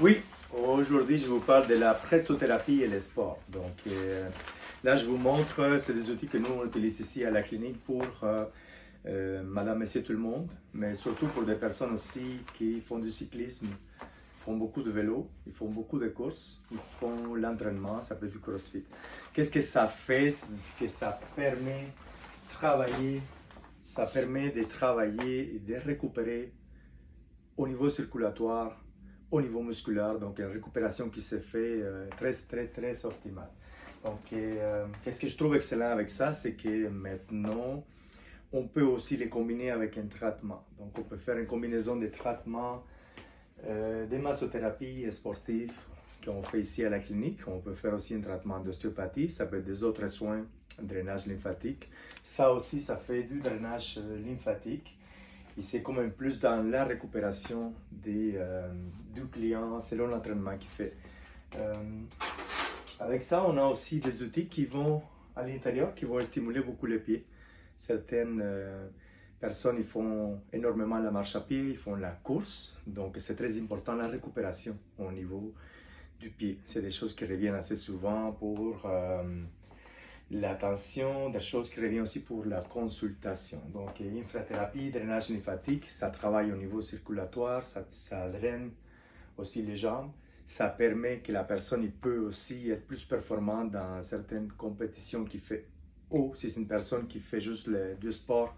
Oui, aujourd'hui je vous parle de la pressothérapie et les sports. Donc là je vous montre, c'est des outils que nous on utilise ici à la clinique pour madame, monsieur, tout le monde, mais surtout pour des personnes aussi qui font du cyclisme, font beaucoup de vélo, ils font beaucoup de courses, ils font l'entraînement, ça peut être du crossfit. Qu'est-ce que ça fait? C'est que ça permet de travailler, ça permet de travailler et de récupérer au niveau circulatoire, au niveau musculaire, donc une récupération qui se fait très optimale. Donc, qu'est-ce que je trouve excellent avec ça, c'est que maintenant, on peut aussi les combiner avec un traitement. Donc, on peut faire une combinaison de traitements, de massothérapie sportive qu'on fait ici à la clinique. On peut faire aussi un traitement d'ostéopathie, ça peut être des autres soins, drainage lymphatique. Ça aussi, ça fait du drainage lymphatique. Et c'est quand même plus dans la récupération du client selon l'entraînement qu'il fait. Avec ça, on a aussi des outils qui vont à l'intérieur, qui vont stimuler beaucoup les pieds. Certaines personnes ils font énormément la marche à pied, ils font la course, donc c'est très important la récupération au niveau du pied. C'est des choses qui reviennent assez souvent pour l'attention, des choses qui reviennent aussi pour la consultation. Donc, infrathérapie, drainage lymphatique, ça travaille au niveau circulatoire, ça draine aussi les jambes. Ça permet que la personne il peut aussi être plus performante dans certaines compétitions qu'il fait. Ou si c'est une personne qui fait juste du sport,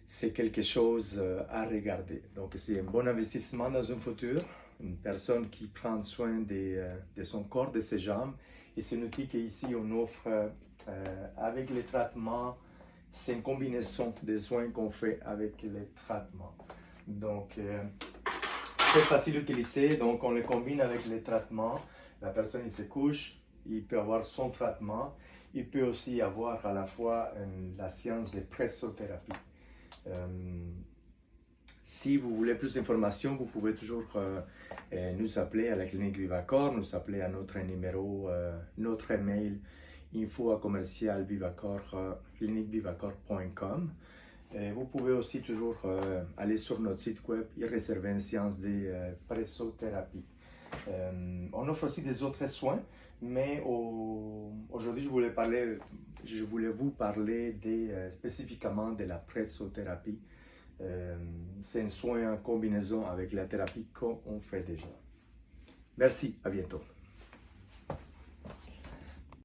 c'est quelque chose à regarder. Donc, c'est un bon investissement dans un futur. Une personne qui prend soin de son corps, de ses jambes. Et c'est un outil qu'ici on offre avec les traitements. C'est une combinaison des soins qu'on fait avec les traitements. Donc, c'est facile d'utiliser. Donc, on les combine avec les traitements. La personne il se couche, il peut avoir son traitement. Il peut aussi avoir à la fois la séance de pressothérapie. Si vous voulez plus d'informations, vous pouvez toujours nous appeler à la clinique Vivacor, nous appeler à notre numéro, notre email info@commercial-vivacor, cliniquevivacor.com. Vous pouvez aussi toujours aller sur notre site web et réserver une séance de pressothérapie. On offre aussi des autres soins, mais aujourd'hui je voulais vous parler spécifiquement de la pressothérapie. C'est un soin en combinaison avec la thérapie qu'on fait déjà. Merci, à bientôt.